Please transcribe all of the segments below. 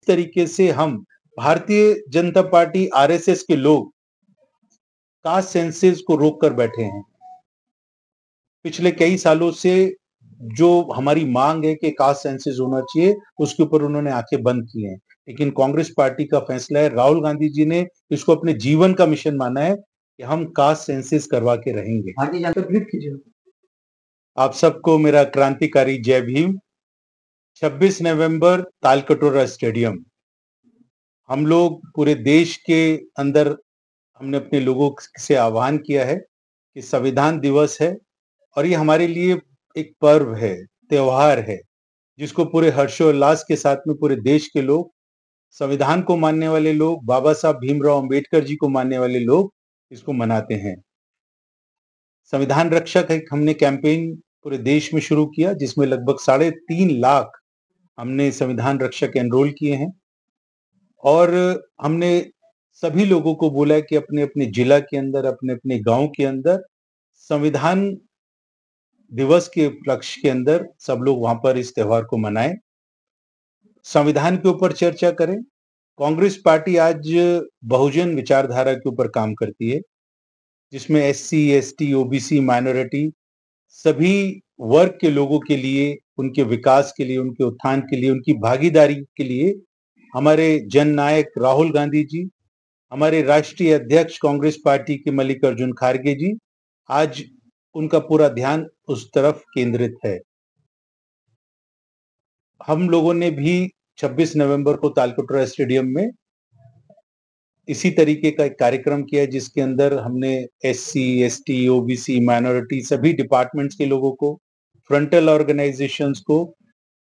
तरीके से हम भारतीय जनता पार्टी आरएसएस के लोग कास्ट सेंसस को रोक कर बैठे हैं। पिछले कई सालों से जो हमारी मांग है कि कास्ट सेंसस होना चाहिए, उसके ऊपर उन्होंने आंखें बंद की हैं। लेकिन कांग्रेस पार्टी का फैसला है, राहुल गांधी जी ने इसको अपने जीवन का मिशन माना है कि हम कास्ट सेंसस करवा के रहेंगे। भारतीय जनता ट्वीट कीजिए। आप सबको मेरा क्रांतिकारी जय भीम। 26 नवंबर तालकटोरा स्टेडियम, हम लोग पूरे देश के अंदर हमने अपने लोगों से आह्वान किया है कि संविधान दिवस है और ये हमारे लिए एक पर्व है, त्योहार है, जिसको पूरे हर्षोल्लास के साथ में पूरे देश के लोग, संविधान को मानने वाले लोग, बाबा साहब भीमराव अंबेडकर जी को मानने वाले लोग इसको मनाते हैं। संविधान रक्षक एक हमने कैंपेन पूरे देश में शुरू किया, जिसमें लगभग 3.5 लाख हमने संविधान रक्षक एनरोल किए हैं और हमने सभी लोगों को बोला है कि अपने अपने जिला के अंदर, अपने अपने गांव के अंदर संविधान दिवस के उपलक्ष्य के अंदर सब लोग वहां पर इस त्योहार को मनाएं, संविधान के ऊपर चर्चा करें। कांग्रेस पार्टी आज बहुजन विचारधारा के ऊपर काम करती है, जिसमें एससी, एसटी, ओबीसी, माइनॉरिटी सभी वर्ग के लोगों के लिए, उनके विकास के लिए, उनके उत्थान के लिए, उनकी भागीदारी के लिए हमारे जननायक राहुल गांधी जी, हमारे राष्ट्रीय अध्यक्ष कांग्रेस पार्टी के मल्लिकार्जुन खड़गे जी, आज उनका पूरा ध्यान उस तरफ केंद्रित है। हम लोगों ने भी 26 नवंबर को तालकटोरा स्टेडियम में इसी तरीके का एक कार्यक्रम किया, जिसके अंदर हमने एससी, एसटी, ओबीसी, माइनॉरिटी सभी डिपार्टमेंट्स के लोगों को, फ्रंटल ऑर्गेनाइजेशंस को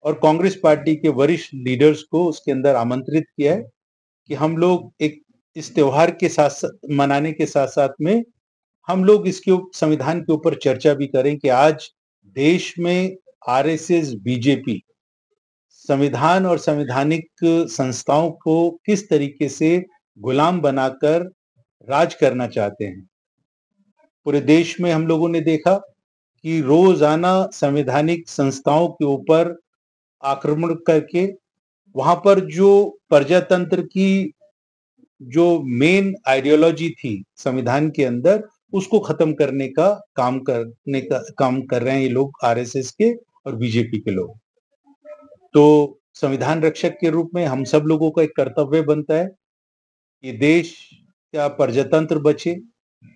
और कांग्रेस पार्टी के वरिष्ठ लीडर्स को उसके अंदर आमंत्रित किया है कि हम लोग एक इस त्योहार के साथ मनाने के साथ साथ में हम लोग इसके संविधान के ऊपर चर्चा भी करें कि आज देश में आरएसएस, बीजेपी संविधान और संवैधानिक संस्थाओं को किस तरीके से गुलाम बनाकर राज करना चाहते हैं। पूरे देश में हम लोगों ने देखा कि रोजाना संवैधानिक संस्थाओं के ऊपर आक्रमण करके वहां पर जो प्रजातंत्र की जो मेन आइडियोलॉजी थी संविधान के अंदर, उसको खत्म करने का काम कर रहे हैं ये लोग, आरएसएस के और बीजेपी के लोग। तो संविधान रक्षक के रूप में हम सब लोगों का एक कर्तव्य बनता है कि देश का प्रजातंत्र बचे,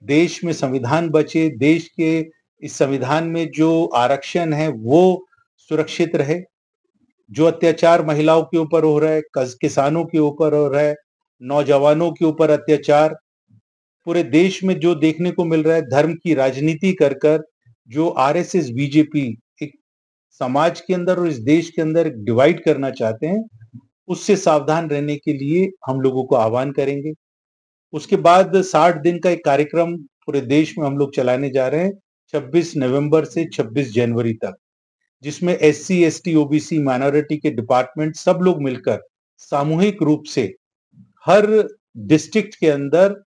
देश में संविधान बचे, देश के इस संविधान में जो आरक्षण है वो सुरक्षित रहे। जो अत्याचार महिलाओं के ऊपर हो रहा है, किसानों के ऊपर हो रहा है, नौजवानों के ऊपर अत्याचार पूरे देश में जो देखने को मिल रहा है, धर्म की राजनीति कर कर जो आरएसएस, बीजेपी एक समाज के अंदर और इस देश के अंदर डिवाइड करना चाहते हैं, उससे सावधान रहने के लिए हम लोगों को आह्वान करेंगे। उसके बाद 60 दिन का एक कार्यक्रम पूरे देश में हम लोग चलाने जा रहे हैं 26 नवंबर से 26 जनवरी तक, जिसमें एससी, एसटी, ओबीसी, माइनॉरिटी के डिपार्टमेंट सब लोग मिलकर सामूहिक रूप से हर डिस्ट्रिक्ट के अंदर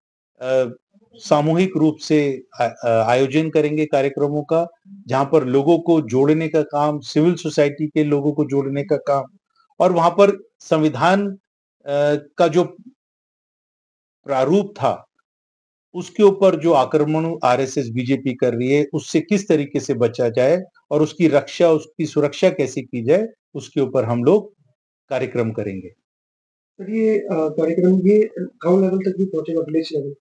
सामूहिक रूप से आयोजन करेंगे कार्यक्रमों का, जहां पर लोगों को जोड़ने का काम, सिविल सोसाइटी के लोगों को जोड़ने का काम और वहां पर संविधान का जो प्रारूप था उसके ऊपर जो आक्रमण आरएसएस, बीजेपी कर रही है, उससे किस तरीके से बचा जाए और उसकी रक्षा, उसकी सुरक्षा कैसे की जाए, उसके ऊपर हम लोग कार्यक्रम करेंगे। सर ये कार्यक्रम ये गांव लेवल तक भी पहुंचेगा, विलेज लेवल?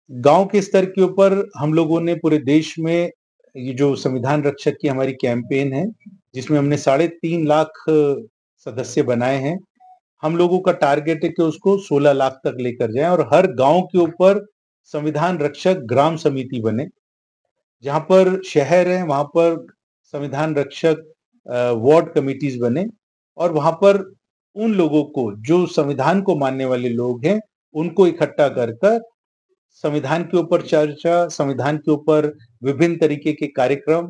गांव के स्तर के ऊपर हम लोगों ने पूरे देश में ये जो संविधान रक्षक की हमारी कैंपेन है, जिसमें हमने 3.5 लाख सदस्य बनाए हैं, हम लोगों का टारगेट है कि उसको 16 लाख तक लेकर जाएं और हर गांव के ऊपर संविधान रक्षक ग्राम समिति बने। जहां पर शहर है वहां पर संविधान रक्षक वार्ड कमिटीज बने और वहां पर उन लोगों को जो संविधान को मानने वाले लोग हैं उनको इकट्ठा कर कर संविधान के ऊपर चर्चा, संविधान के ऊपर विभिन्न तरीके के कार्यक्रम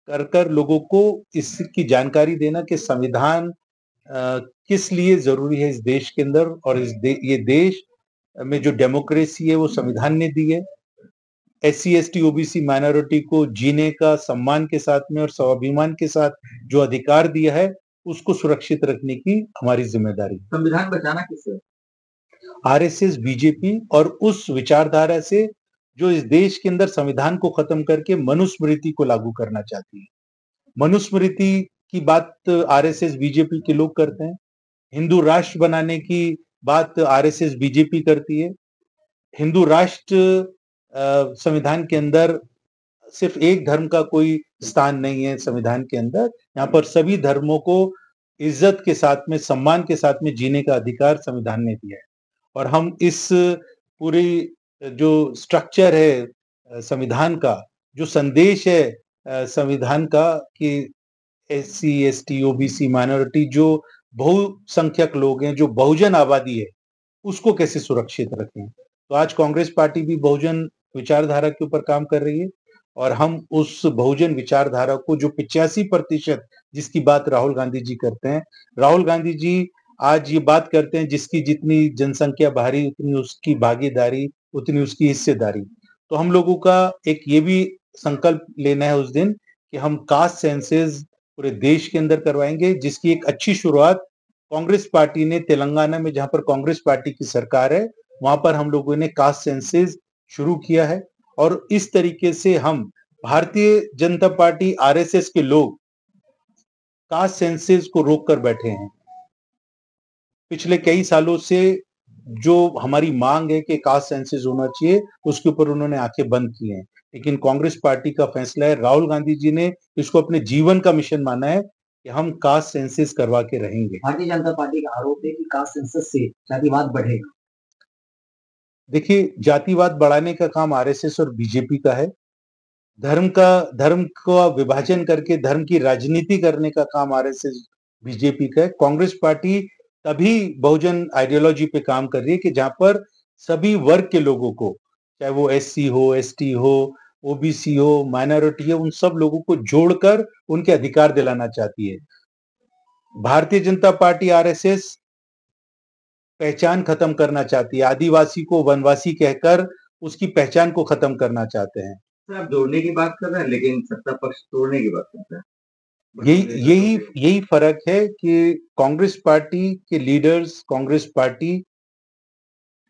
कर कर लोगों को इसकी जानकारी देना कि संविधान किस लिए जरूरी है इस देश के अंदर और ये देश में जो डेमोक्रेसी है वो संविधान ने दी है। एससी, एसटी, ओबीसी, माइनॉरिटी को जीने का सम्मान के साथ में और स्वाभिमान के साथ जो अधिकार दिया है उसको सुरक्षित रखने की हमारी जिम्मेदारी है। संविधान बचाना किससे? आरएसएस, बीजेपी और उस विचारधारा से जो इस देश के अंदर संविधान को खत्म करके मनुस्मृति को लागू करना चाहती है। मनुस्मृति की बात आरएसएस, बीजेपी के लोग करते हैं। हिंदू राष्ट्र बनाने की बात आरएसएस, बीजेपी करती है। हिंदू राष्ट्र संविधान के अंदर सिर्फ एक धर्म का कोई स्थान नहीं है संविधान के अंदर। यहाँ पर सभी धर्मों को इज्जत के साथ में, सम्मान के साथ में जीने का अधिकार संविधान ने दिया है। और हम इस पूरी जो स्ट्रक्चर है संविधान का, जो संदेश है संविधान का कि एससी, एसटी, ओबीसी, माइनॉरिटी जो बहुसंख्यक लोग हैं, जो बहुजन आबादी है, उसको कैसे सुरक्षित रखें। तो आज कांग्रेस पार्टी भी बहुजन विचारधारा के ऊपर काम कर रही है और हम उस बहुजन विचारधारा को, जो 85% जिसकी बात राहुल गांधी जी करते हैं, राहुल गांधी जी आज ये बात करते हैं जिसकी जितनी जनसंख्या भारी उतनी उसकी भागीदारी, उतनी उसकी हिस्सेदारी। तो हम लोगों का एक ये भी संकल्प लेना है उस दिन कि हम कास्ट सेंसस पूरे देश के अंदर करवाएंगे, जिसकी एक अच्छी शुरुआत कांग्रेस पार्टी ने तेलंगाना में, जहां पर कांग्रेस पार्टी की सरकार है, वहां पर हम लोगों ने कास्ट सेंसस शुरू किया है। और इस तरीके से हम भारतीय जनता पार्टी, आरएसएस के लोग कास्ट सेंसस को रोक कर बैठे हैं। पिछले कई सालों से जो हमारी मांग है कि कास्ट सेंसस होना चाहिए, उसके ऊपर उन्होंने आंखें बंद की हैं। लेकिन कांग्रेस पार्टी का फैसला है, राहुल गांधी जी ने इसको अपने जीवन का मिशन माना है कि हम कास्ट सेंसस करवा के रहेंगे। भारतीय जनता पार्टी का आरोप है कि कास्ट सेंसस से जातिवाद बढ़ेगा। देखिए, जातिवाद बढ़ाने का काम आरएसएस और बीजेपी का है। धर्म का विभाजन करके धर्म की राजनीति करने का काम आरएसएस, बीजेपी का है। कांग्रेस पार्टी तभी बहुजन आइडियोलॉजी पे काम कर रही है कि जहां पर सभी वर्ग के लोगों को, चाहे वो एससी हो, एसटी हो, ओबीसी हो, माइनॉरिटी हो, उन सब लोगों को जोड़कर उनके अधिकार दिलाना चाहती है। भारतीय जनता पार्टी, आरएसएस पहचान खत्म करना चाहती है। आदिवासी को वनवासी कहकर उसकी पहचान को खत्म करना चाहते हैं। सर, आप जोड़ने की बात कर रहे हैं, लेकिन सत्ता पक्ष तोड़ने की बात करते हैं। यही फर्क है कि कांग्रेस पार्टी के लीडर्स, कांग्रेस पार्टी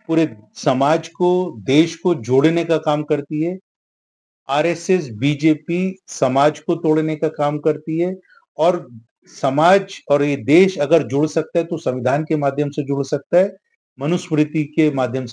पूरे समाज को, देश को जोड़ने का काम करती है। आरएसएस, बीजेपी समाज को तोड़ने का काम करती है। और समाज और ये देश अगर जुड़ सकता है तो संविधान के माध्यम से जुड़ सकता है, मनुस्मृति के माध्यम से